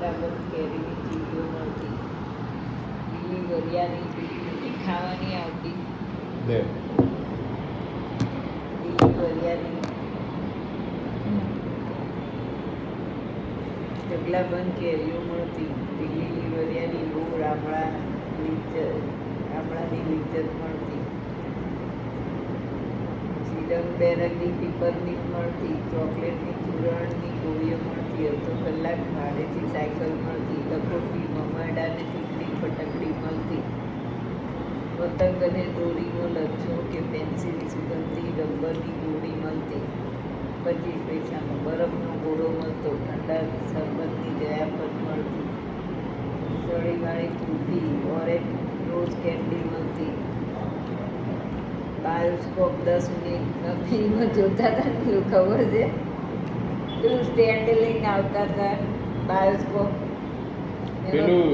ડ્રાગન કેરીની ચીજો મળતી, લીલી વરિયાની ચીજ ખાવાની આવતી, લીલી વરિયાની ઢગલાબંધ કેરીઓ મળતી, લીલી વરિયાની ગોળ આમળાની લિજ્જત મળતી, રંગબેરંગી પીપરની મળતી, ચોકલેટની ચૂરણની ગોળીઓ મળતી, અડધો કલાક ભાડેથી સાયકલ મળતી, લખોટી મમરડા અને ટીકડી ફટકડી મળતી, પતંગ અને દોરીનો લચ્છો કે પેન્સિલ સુગંધી રબરની ગોળી મળતી, 25 પૈસાનો બરફનો ગોળો મળતો, ઠંડા શરબતની જયાફત મળતી, સળીવાળી કુલ્ફી ઓરેન્જ રોઝ કેન્ડી મળતી, બાયોસ્કોપ 10 મિનિટમાં ફિલ્મ જોતા હતા ને ખબર છે, પેલું સ્ટેન્ડ લઈને આવતા હતા બાયોસ્કોપ, પેલું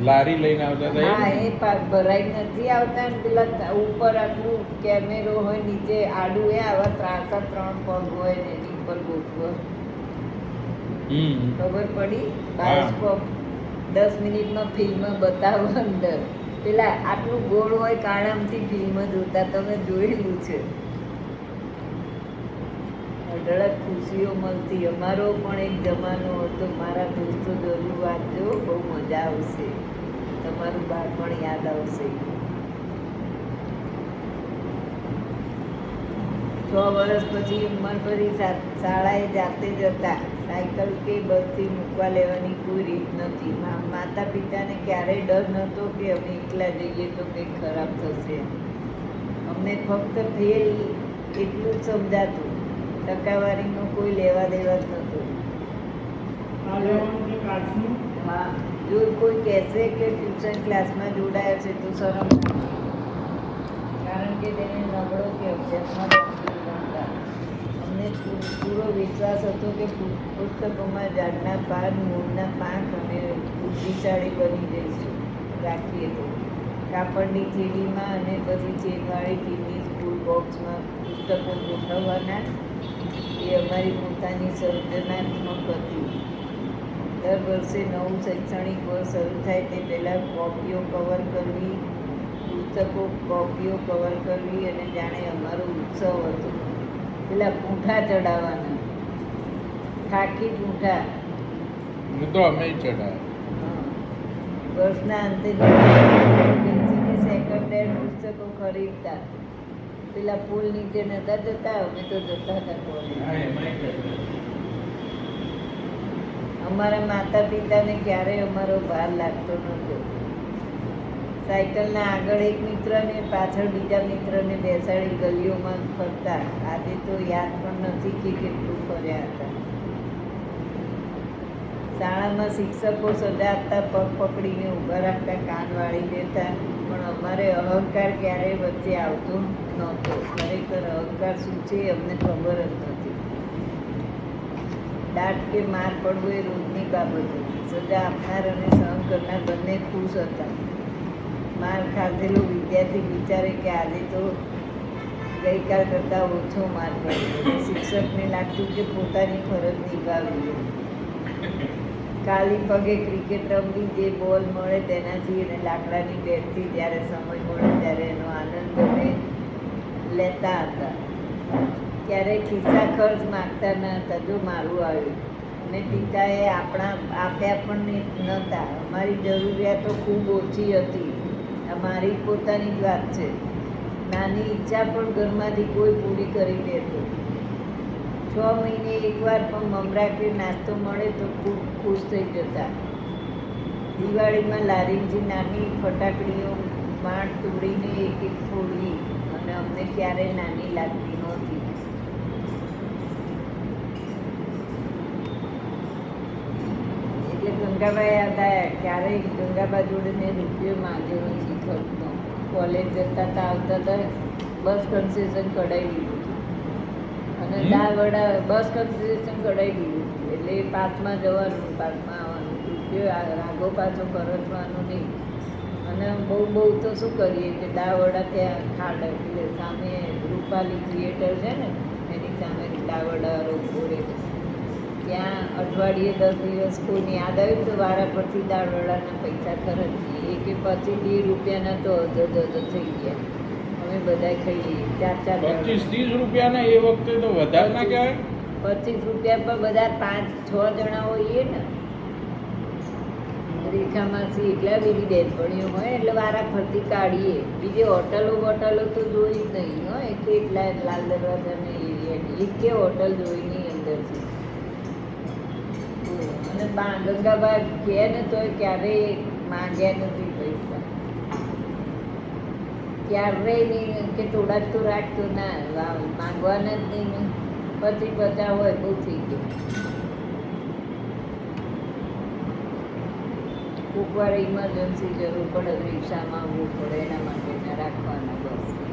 લારી લઈને આવતા હતા. હા, એ ભરાઈ નથી આવતા ને પેલા ઉપર આટલું કેમેરો હોય, નીચે આડું એ આવા 3 પગ હોય ને એની ઉપર ગોઠવો. ખબર પડી? બાયોસ્કોપ 10 મિનિટમાં ફિલ્મ બતાવો અંદર. પેલા આટલું ગોળ હોય કાણામથી ફિલ્મ જોતા, તમે જોયેલું છે. અઢળક ખુશીઓ મળતી. અમારો પણ એક જમાનો હતો. મારા દોસ્તો જરૂર વાંચજો, બહુ મજા આવશે, તમારું બાળપણ યાદ આવશે. 6 વર્ષ પછી ઉંમર ભરી શાળાએ જાતે જતા. સાયકલ કે બસથી મૂકવા લેવાની કોઈ રીત નથી. માતા પિતાને ક્યારેય ડર નહોતો કે અમે એકલા જઈએ તો કંઈક ખરાબ થશે. અમને ફક્ત ફેલ એટલું જ સમજાતું, ટકાવારીનો કોઈ લેવા દેવા જ નહોતો. હા, જો કોઈ કહેશે કે ટ્યુશન ક્લાસમાં જોડાયો છે તો શરમ નથી, કારણ કે તેને નબળો કે અભ્યાસમાં હતા. અમને પૂરો વિશ્વાસ હતો કે પુસ્તકોમાં ઝાડના પાન, મૂળના પાંખ અને બુદ્ધિશાળી બની જઈશું. રાખીએ તો કાપડની થેલીમાં અને પછી ચેનવાળી ટીમની સ્કૂલ બોક્સમાં પુસ્તકો ગોઠવવાના, એ અમારી પોતાની સર્જનાત્મક હતી. દર વર્ષે નવું શૈક્ષણિક વર્ષ શરૂ થાય તે પહેલાં કોપીઓ કવર કરવી, પુસ્તકો કોપીઓ કવર કરવી, અને જાણે અમારો ઉત્સવ હતો. પેલા પૂંઠા ચડાવવાના, ખાકી પૂંઠા તો અમે ચડાય. વર્ષના અંતે બેસીને સેકન્ડ હેન્ડ પુસ્તકો ખરીદતા. પેલા પુલ નીચે નતા જતા, અમે તો જતા હતા કોલેજ. અમારા માતા પિતાને ક્યારેય અમારો ભાર લાગતો નહોતો. સાયકલના આગળ એક મિત્ર ને પાછળ બીજા મિત્રને બેસાડી ગલીઓમાં ફરતા. આજે તો યાદ પણ નથી કે કેટલું ફર્યા હતા. શાળામાં શિક્ષકો સજા આપતા, પગ પકડીને ઊભા રાખતા, કાન વાળી દેતા, પણ અમારે અહંકાર ક્યારેય વચ્ચે આવતો નહોતો. ખરેખર અહંકાર શું છે અમને ખબર જ નથી. દાટ કે માર પડવો એ રોજની બાબત હતી. સજા આપનાર અને સહન કરનાર બંને ખુશ હતા. માર ખાધેલો વિદ્યાર્થી વિચારે કે આજે તો ગઈકાલ કરતાં ઓછો માર પડ્યો. શિક્ષકને લાગતું કે પોતાની ફરજ નિભાવી. ખાલી પગે ક્રિકેટ રમવી, જે બોલ મળે તેનાથી અને લાકડાની બેટથી જ્યારે સમય મળે ત્યારે એનો આનંદ અમે લેતા હતા. ક્યારેય ખિસ્સા ખર્ચ માગતા ન હતા. જો મારું આવ્યું અને પિતાએ આપ્યા પણ નહોતા. અમારી જરૂરિયાતો ખૂબ ઓછી હતી. આ મારી પોતાની જ વાત છે. નાની ઈચ્છા પણ ઘરમાંથી કોઈ પૂરી કરી દેતો. 6 મહિને એકવાર પણ મમરા કે નાસ્તો મળે તો ખૂબ ખુશ થઈ જતા. દિવાળીમાં લારીથી નાની ફટાકડીઓ માંડ તોડીને એક ફોડવી, અને અમને ક્યારેય નાની લાગતી નહોતી. એટલે ગંગાબાઈ યાદ આવ્યા. ક્યારેય ગંગાબા જોડે મેં રૂપિયો માંગ્યો નથી ખર્ચનો. કોલેજ જતા હતા, આવતા હતા, બસ કન્સેશન કઢાવી દીધું અને વડા બસ કન્સેશન કઢાવી દીધું. એટલે પાસમાં જવાનું, પાસમાં આવવાનું, રૂપિયો રાગો પાછો ખર્ચવાનો નહીં. અને બહુ તો શું કરીએ કે વડા ત્યાં ખાડે, એટલે સામે રૂપાલી થિયેટર છે ને એની સામે વડા રોકવો રહે. ત્યાં અઠવાડિયે 10 દિવસ કોઈને યાદ આવ્યું તો વારા પરથી દાળવડાના પૈસા ખર્ચીએ એ કે 25-30 રૂપિયાના તો અધો થઈ ગયા. અમે બધા ખાઈએ 4-4 25-30 રૂપિયાના એ વખતે તો વધારે ના કહેવાય. 25 રૂપિયા પર બધા 5-6 જણા હોઈએ ને. રેખામાંથી એકલા બીજી બેનપણીઓ હોય એટલે વારા ફરતી કાઢીએ. બીજી હોટલો તો જોઈ જ નહીં હોય કે એટલા લાલ દરવાજા ને એરિયાની એક કે હોટલ જોઈ નહીં અંદરથી. અને ગંગાબા કહે ને તો ક્યારેય માંગ્યા નથી પૈસા, ક્યારેય નહીં કે થોડા તો રાખતો ના, માંગવાના જ નહીં ને. 50 હોય બહુ થઈ ગયું. કોઈક વાર ઇમરજન્સી જરૂર પડે રિક્ષામાં આવવું પડે એના માટે રાખવાના બસ.